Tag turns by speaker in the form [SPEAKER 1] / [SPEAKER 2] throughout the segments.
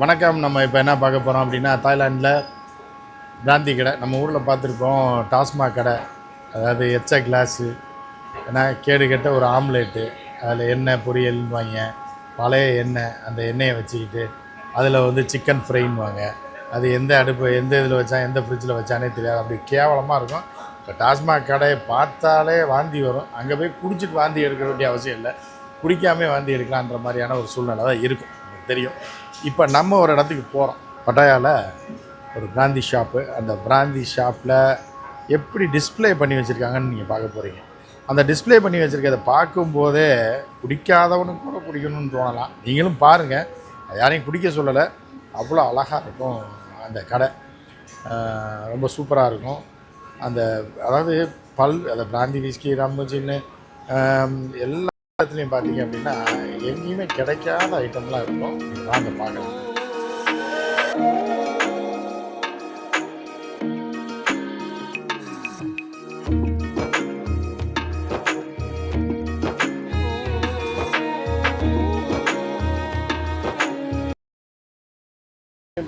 [SPEAKER 1] வணக்கம். நம்ம இப்போ என்ன பார்க்க போகிறோம் அப்படின்னா, தாய்லாண்டில் பிராந்தி கடை. நம்ம ஊரில் பார்த்துருப்போம் டாஸ்மாக் கடை. அதாவது எச்ச கிளாஸு, ஏன்னா கேடு கெட்ட ஒரு ஆம்லேட்டு, அதில் எண்ணெய் பொரியல்வாங்க, பழைய எண்ணெய், அந்த எண்ணெயை வச்சுக்கிட்டு அதில் வந்து சிக்கன் ஃப்ரைன்னுவாங்க. அது எந்த அடுப்பு எந்த இதில் வச்சா எந்த ஃப்ரிட்ஜில் வச்சானே தெரியாது, அப்படி கேவலமாக இருக்கும். இப்போ டாஸ்மாக் கடையை பார்த்தாலே வாந்தி வரும். அங்கே போய் குடிச்சிட்டு வாந்தி எடுக்க வேண்டிய அவசியம் இல்லை, குடிக்காமல் வாந்தி எடுக்கலான்ற மாதிரியான ஒரு சூழ்நிலை தான் இருக்கும், எனக்கு தெரியும். இப்போ நம்ம ஒரு இடத்துக்கு போகிறோம், பட்டாயாவில் ஒரு பிராந்தி ஷாப்பு. அந்த பிராந்தி ஷாப்பில் எப்படி டிஸ்பிளே பண்ணி வச்சுருக்காங்கன்னு நீங்கள் பார்க்க போகிறீங்க. அந்த டிஸ்பிளே பண்ணி வச்சுருக்கதை பார்க்கும்போதே குடிக்காதவனுக்கு கூட குடிக்கணும்னு தோணலாம். நீங்களும் பாருங்கள், யாரையும் குடிக்க சொல்லலை, அவ்வளோ அழகாக இருக்கும் அந்த கடை. ரொம்ப சூப்பராக இருக்கும். அந்த அதாவது அந்த பிராந்தி, விஸ்கி, ரம்மு, ஜின்னு எல்லா இடத்துலையும் பார்த்தீங்க அப்படின்னா எங்கேயுமே கிடைக்காத ஐட்டம்லாம் இருக்கும். வாங்க பார்க்கலாம்.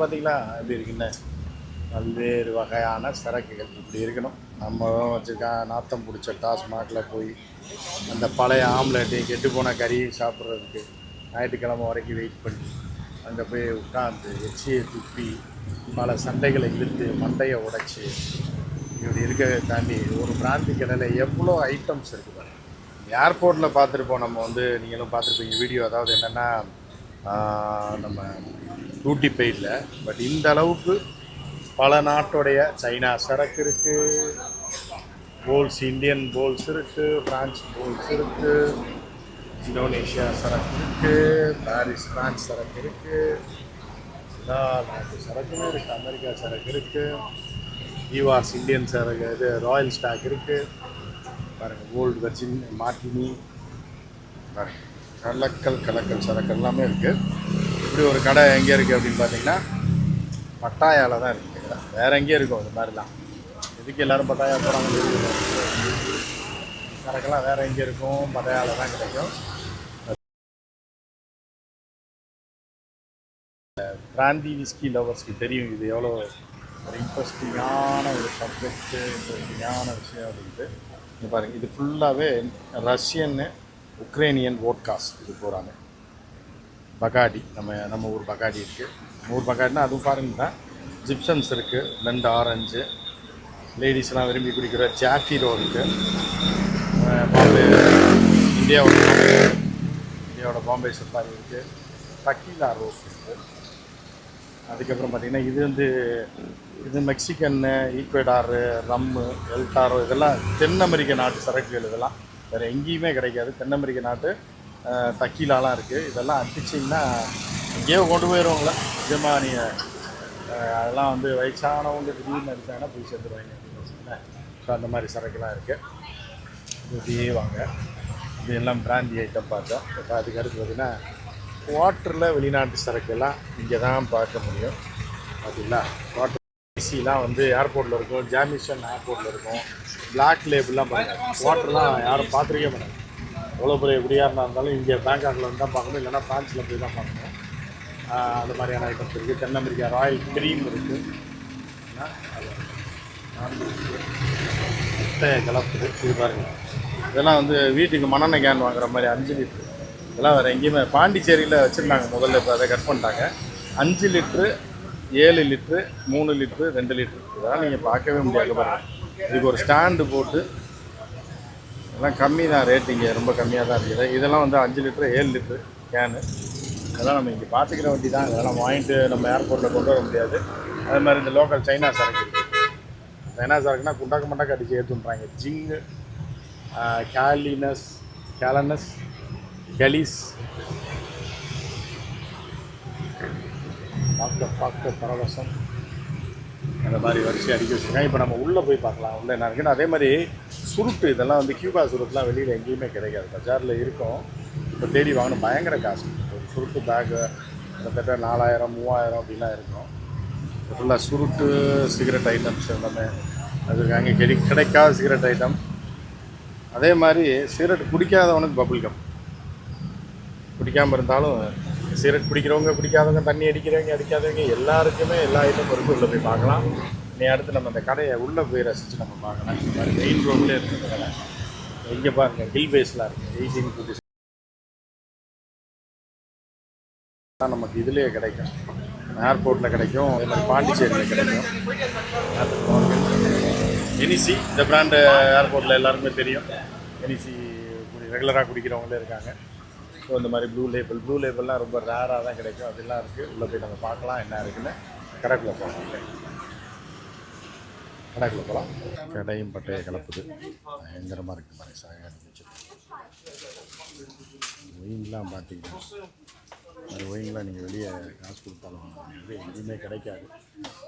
[SPEAKER 1] பார்த்தீங்களா எப்படி இருக்குன்னு? பல்வேறு வகையான சரக்குகள் இப்படி இருக்கணும். நம்ம வச்சுருக்கா நாத்தம் பிடிச்ச டாஸ்மாகில் போய் அந்த பழைய ஆம்லெட்டையும் கெட்டு போன கறியும் சாப்பிட்றதுக்கு ஞாயிற்றுக்கிழமை வரைக்கும் வெயிட் பண்ணி அங்கே போய் உட்காந்து எச்சியை துப்பி பல சண்டைகளை இழுத்து மண்டையை உடைச்சி இப்படி இருக்கிறத தாண்டி ஒரு பிராந்தி கடையில் எவ்வளோ ஐட்டம்ஸ் இருக்குது பாருங்கள். ஏர்போர்ட்டில் பார்த்துருப்போம், நம்ம வந்து நீங்களும் பார்த்துருப்பீங்க வீடியோ. அதாவது என்னென்னா, நம்ம டூட்டி பெய்டில், பட் இந்த அளவுக்கு பல நாட்டுடைய சைனா சரக்கு இருக்குது, போல்ஸ், இந்தியன் போல்ஸ் இருக்குது, ஃப்ரான்ஸ் போல்ஸ் இருக்குது, இந்தோனேஷியா சரக்கு இருக்குது, பாரிஸ் ஃப்ரான்ஸ் சரக்கு இருக்குது, எல்லா நாட்டு சரக்குமே இருக்குது, அமெரிக்கா சரக்கு இருக்குது, ஈவாஸ் இந்தியன் சரக்கு, இது ராயல் ஸ்டாக் இருக்குது பாருங்கள், கோல்டு வெர்ஜின், மார்டினி பாருங்கள், கலக்கல் சரக்கு எல்லாமே இருக்குது. இப்படி ஒரு கடை எங்கே இருக்குது அப்படின்னு பார்த்தீங்கன்னா பட்டாயாவில் தான் இருக்குது. வேறு எங்கேயும் இருக்கும் இந்த மாதிரிலாம். எதுக்கு எல்லோரும் பட்டாயா போகிறாங்க இருக்குது, சரக்கெல்லாம் வேறு எங்கே இருக்கும், பட்டாயாவில் தான் கிடைக்கும். பிராந்தி விஸ்கி லவர்ஸ்க்கு தெரியும் இது எவ்வளோ ஒரு இன்ட்ரெஸ்டிங்கான ஒரு சப்ஜெக்ட்டு, இன்ட்ரெஸ்டிங்கான விஷயம் இருக்குது. இங்கே பாருங்கள், இது ஃபுல்லாகவே ரஷ்யன்னு உக்ரைனியன் வோட்காஸ் இது போகிறாங்க. பகாடி, நம்ம ஊர் பகாடி இருக்குது. ஊர் பகாடினா அதுவும் ஃபாரின் தான். ஜிப்சன்ஸ் இருக்குது, பிளண்ட் ஆரஞ்சு, லேடிஸ்லாம் விரும்பி குடிக்கிற ஜாஃபிரோ இருக்குது. பாம்பே, இந்தியாவோட பாம்பே சஃபாரி இருக்குது. டக்கீலா ரோஸ் இருக்குது. அதுக்கப்புறம் பார்த்திங்கன்னா இது மெக்சிகன்னு, ஈக்வடாரு, ரம்மு, எல்டாரோ, இதெல்லாம் தென் அமெரிக்க நாட்டு சரக்குகள். இதெல்லாம் வேறு எங்கேயுமே கிடைக்காது. தென் அமெரிக்க நாட்டு டக்கீலாலாம் இருக்குது. இதெல்லாம் அடிச்சிங்கன்னா எங்கேயோ கொண்டு போயிடுவாங்கள நிஜமாக. நீங்கள் அதெல்லாம் வந்து வயசானவங்க திடீர்னு அடித்தாங்கன்னா போய் சேர்த்துருவாங்க அப்படின்னு வச்சுக்கோங்களேன். ஸோ அந்த மாதிரி சரக்குலாம் இருக்குது. இப்படியே வாங்க. இது எல்லாம் பிராந்தி ஐட்டம் பார்த்தோம். இப்போ அதுக்கு அடுத்து பார்த்திங்கன்னா வாட்டரில் வெளிநாட்டு சரக்குலாம் இங்கே தான் பார்க்க முடியும். பார்த்தீங்களா, வாட்டர் ஏசிலாம் வந்து ஏர்போர்ட்டில் இருக்கும், ஜாமிஷன் ஏர்போர்ட்டில் இருக்கும். பிளாக் லேபிள்லாம் பாருங்கள், வாட்டர்லாம் யாரும் பார்த்துருக்கே மாட்டாங்க. எவ்வளோ பெரிய எப்படியாக இருந்தாலும் இங்கே பேங்காக்கில் வந்து தான் பார்க்கணும், இல்லைன்னா ஃப்ரான்ஸில் போய் தான் பார்க்கணும். அந்த மாதிரியான ஐட்டம்ஸ் இருக்குது. தென் அமெரிக்கா ராயல் க்ரீம் இருக்குது, முட்டையை கலப்புது. இது பாருங்கள், இதெல்லாம் வந்து வீட்டுக்கு மண்ணெண்ணெய் கேன் வாங்குற மாதிரி 5 லிட்ரு. இதெல்லாம் வேறு எங்கேயுமே பாண்டிச்சேரியில் வச்சுருந்தாங்க முதல்ல, இப்போ அதை கட் பண்ணிட்டாங்க. 5 லிட்ரு, 7 லிட்ரு, 3 லிட்ரு, 2 லிட்ரு, இதெல்லாம் நீங்கள் பார்க்கவே முடியாது பாருங்கள். இதுக்கு ஒரு ஸ்டாண்டு போட்டு இதெல்லாம் கம்மி தான் ரேட்டு, இங்கே ரொம்ப கம்மியாக தான் இருக்குது. இதெல்லாம் வந்து 5 லிட்ரு, 7 லிட்ரு கேனு. இதெல்லாம் நம்ம இங்கே பார்த்துக்கிற வண்டி தான். இதெல்லாம் வாங்கிட்டு நம்ம ஏர்போர்ட்டில் கொண்டு வர முடியாது. அது மாதிரி இந்த லோக்கல் சைனா சரக்கு இருக்குது. சைனா சரக்குனா குண்டாக்க மண்டாக்க அடித்து ஏற்றுன்றாங்க. ஜிங்கு, கேலனஸ், கெலிஸ், பார்க்க பரவசம், அந்த மாதிரி வரிசை அடிக்க வச்சுருக்காங்க. இப்போ நம்ம உள்ளே போய் பார்க்கலாம் உள்ளே என்ன இருக்குன்னு. அதே மாதிரி சுருட்டு, இதெல்லாம் வந்து கியூபா சுருட்டுலாம் வெளியில் எங்கேயுமே கிடைக்காது, பஜாரில் இருக்கும். இப்போ தேடி வாங்கணும், பயங்கர காசு. ஒரு சுருட்டு பேக்கு கிட்டத்தட்ட 4000, 3000 அப்படிலாம் இருக்கும். ஃபுல்லாக சுருட்டு, சிகரெட் ஐட்டம்ஸ் எல்லாமே அது அங்கே கிடைக்காத சிகரெட் ஐட்டம். அதே மாதிரி சிகரெட் குடிக்காதவனுக்கு பபுள் கம், குடிக்காமல் இருந்தாலும் சிகரெட் பிடிக்கிறவங்க பிடிக்காதவங்க, தண்ணி அடிக்கிறவங்க அடிக்காதவங்க எல்லாருக்குமே எல்லா ஐட்டமும் இருக்குது. உள்ளே போய் பார்க்கலாம். நீ அடுத்து நம்ம அந்த கடையை உள்ளே போய் ரசித்து நம்ம பார்க்கலாம். இந்த மாதிரி மெயின் ரோட்லேயே இருக்குது கடை. இங்கே பாருங்கள், ஹில் பேஸ்லாம் இருக்குது. 1856 தான் நமக்கு இதுலேயே கிடைக்கும். ஏர்போர்ட்டில் கிடைக்கும், அதே மாதிரி பாண்டிச்சேரியில் கிடைக்கும். எனிசி இந்த பிராண்டு ஏர்போர்ட்டில் எல்லாருமே தெரியும். எனிசி ரெகுலராக குடிக்கிறவங்களே இருக்காங்க. ஸோ இந்த மாதிரி ப்ளூ லேபிள்லாம் ரொம்ப ரேராக தான் கிடைக்கும். அதெல்லாம் இருக்குது. உள்ளே போய் நம்ம பார்க்கலாம் என்ன இருக்குன்னு. கடைக்குள்ளே போகலாம். கடைக்குள்ளே போகலாம். கடையும் பட்டையை கலப்புது. பயங்கரமாக இருக்குது மாதிரி சாயம் இருந்துச்சு. ஒயின்லாம் பார்த்தீங்கன்னா அது ஒயின்லாம் நீங்கள் வெளியே காசு கொடுத்தாலும் வந்து எங்கேயுமே கிடைக்காது.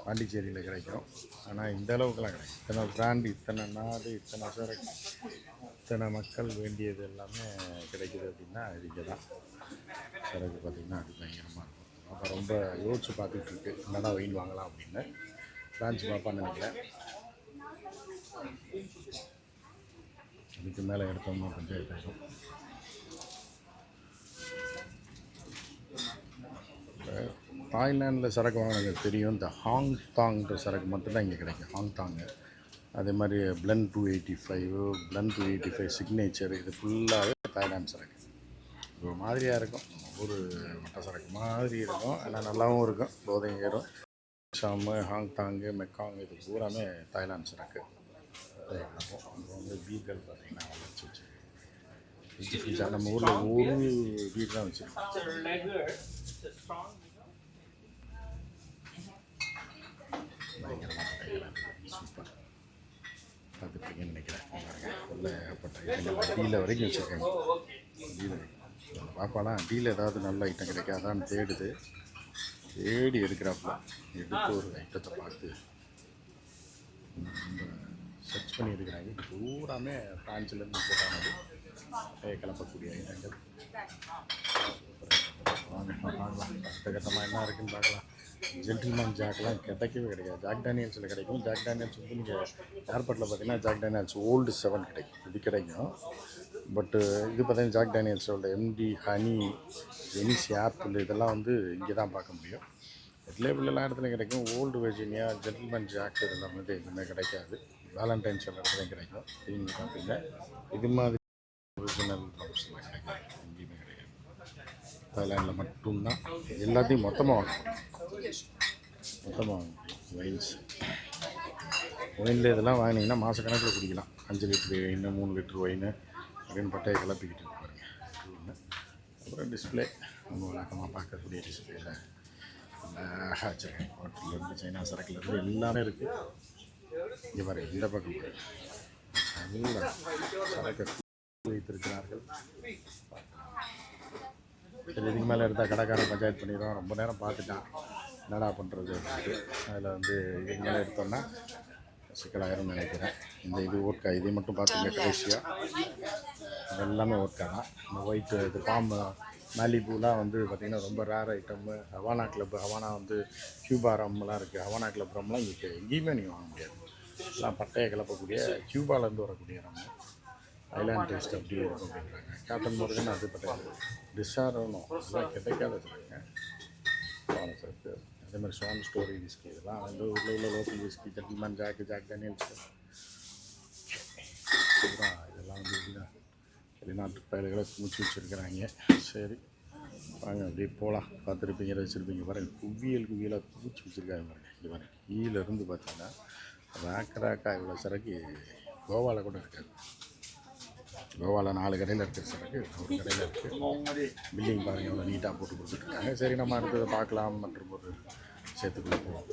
[SPEAKER 1] பாண்டிச்சேரியில் கிடைக்கும். ஆனால் இந்த அளவுக்குலாம் கிடைக்கும். இத்தனை பிராண்டு, இத்தனை நாடு, இத்தனை சரக்கு, இத்தனை மக்கள் வேண்டியது எல்லாமே கிடைக்குது அப்படின்னா இது இங்கே தான். சரக்கு பார்த்திங்கன்னா அது பயங்கரமாக இருக்கும். அப்போ ரொம்ப யோசிச்சு பார்த்துட்டு இருக்கு என்னடா ஒயின் வாங்கலாம் அப்படின்னு. பிரான்ச் பார்ப்பான்னு நினைக்கிறேன். இதுக்கு மேலே எடுத்தோம்னா கொஞ்சம் இருக்கும். தாய்லாண்டில் சரக்கு வாங்கினது தெரியும். இந்த ஹாங்தாங்கிற சரக்கு மட்டும்தான் இங்கே கிடைக்கும். ஹாங்தாங்கு அதே மாதிரி பிளண்ட் 285, பிளண்ட் 285 சிக்னேச்சர், இது ஃபுல்லாகவே தாய்லாந்து சரக்கு. ஒரு மாதிரியாக இருக்கும். ஒரு மட்ட சரக்கு மாதிரி இருக்கும். ஆனால் நல்லாவும் இருக்கும். போதையும் ஏறும். ஷாமு, ஹாங்தாங்கு, மெக்காங், இது பூராமே தாய்லாந்து சரக்கு. அப்புறம் வந்து பீர்கள் பார்த்திங்கன்னா வச்சு வச்சு நம்ம ஊரில் ஒரு வீடு தான் வச்சுருக்கோம். சூப்பர் பார்த்துருப்பீங்கன்னு நினைக்கிறேன். உள்ள ஏகப்பட்ட டீல வரைக்கும் வச்சுருக்காங்க. டீல பாப்பாலாம் டீல ஏதாவது நல்ல ஐட்டம் கிடைக்காதான்னு தேடி எடுக்கிறாப்புல. எடுத்து ஒரு ஐட்டத்தை பார்த்து ரொம்ப சர்ச் பண்ணி எடுக்கிறாங்க. இது பூராமே ஃப்ரான்ஸ்லேருந்து போட்டானது கிளப்பக்கூடிய ஐட்டங்கள். பார்க்கலாம் அடுத்த கட்டமாக என்ன இருக்குதுன்னு பார்க்கலாம். ஜென்டில்மேன் ஜாக்லாம் கிடைக்கவே கிடைக்காது. ஜாக் டேனியல்ஸில் கிடைக்கும். ஜாக் டேனியல்ஸ் வந்து நீங்கள் ஏர்போர்ட்டில் பார்த்தீங்கன்னா ஜாக் டேனியல்ஸ் ஓல்டு 7 கிடைக்கும். இது கிடைக்கும். பட்டு இது பார்த்தீங்கன்னா jack டேனியல்ஸோட empty, honey, Yenisei, apple இதெல்லாம் வந்து இங்கே தான் பார்க்க முடியும். ரெட் லேபிள் எல்லா இடத்துலையும் கிடைக்கும். ஓல்டு வெர்ஜினியா, ஜென்டில்மேன் ஜாக் இதெல்லாம் வந்து எதுவுமே கிடைக்காது. வேலண்டைன்ஸ் எல்லா இடத்துலையும் கிடைக்கும். இங்கே பார்த்தீங்கன்னா இது மாதிரி ஒரிஜினல் ப்ராடக்ட்ஸ்லாம் கிடைக்காது. எங்கேயுமே கிடைக்காது. தாய்லாண்டில் மட்டும்தான் எல்லாத்தையும் மொத்தமாக வாங்கணும். வைன்ஸ் ஒயினில் இதெல்லாம் வாங்கினீங்கன்னா மாத கணக்கில் குடிக்கலாம். 5 லிட்டரு ஒயின், 3 லிட்டர் ஒயின் அப்படின்னு பட்டையை கிளப்பிக்கிட்டு பாருங்க. அப்புறம் டிஸ்பிளே நம்ம வழக்கமாக பார்க்கக்கூடிய டிஸ்பிளேயில் வச்சுருக்கேன். ஹோட்டல்லேருந்து, சைனா சரக்குலேருந்து எல்லாமே இருக்குது. இங்கே பாருங்கள், இந்த பக்கம் பாருங்கள், நல்ல சரக்கு வைத்திருக்கிறார்கள். சரி, இதுக்கு மேலே எடுத்தால் கடைக்காரன் பஞ்சாயத்து பண்ணிடுவோம். ரொம்ப நேரம் பார்த்துட்டான், என்னடா பண்ணுறது அப்படின்ட்டு. அதில் வந்து இதுக்கு மேலே எடுத்தோன்னா சிக்கலாயிரம்னு நினைக்கிறேன். இந்த இது ஓட்கா, இதை மட்டும் பார்த்துங்க கடைசியாக. இது எல்லாமே ஓட்கா தான். இந்த ஒயிட்டு இது பாம்பு மேலிபூலாம் வந்து பார்த்திங்கன்னா ரொம்ப rare item. Havana club, Havana வந்து கியூபா ரம்லாம் இருக்குது. ஹவானா கிளப் ரம்லாம் இங்கே எங்கேயுமே நீங்கள் வாங்க முடியாது. எல்லாம் பட்டையை கிளப்பக்கூடிய கியூபாலேருந்து வரக்கூடிய ரம்மு. ஐலாண்ட் டேஸ்ட் அப்படியே இருக்கும் அப்படின்றாங்க. கேப்டன் மோர்கன் அது பட்ட டிஸ்சாரணும் அதெல்லாம் கிடைக்காத சொல்லுங்க. சரக்கு அதே மாதிரி ஷான் ஸ்டோரி விஸ்கி இதெல்லாம் வந்து உள்ள local whisky, gentleman Jack, Jack Daniel's இதெல்லாம் வந்து இதுதான் வெளிநாட்டு பயல்களை குமிச்சு வச்சுருக்கிறாங்க. சரி வாங்க அப்படியே போகலாம். பார்த்துருப்பீங்க, ரசிச்சிருப்பீங்க. பாருங்கள், குவியலாக குமிச்சு வச்சுருக்காங்க பாருங்கள். இது பாருங்கள், கீழேருந்து பார்த்தீங்கன்னா ரேக்கா இவ்வளோ சரக்கு கோவாவில் கூட இருக்காது. கோவாவில் 4 கடையில் இருக்கிற சரக்கு ஒரு கடையில் இருக்குது. பில்டிங் பாருங்கள் எவ்வளோ நீட்டாக போட்டு கொடுத்துட்ருக்காங்க. சரி, நம்ம அடுத்ததை பார்க்கலாம் மற்றும் ஒரு சேர்த்துக்குள்ளே போவோம்.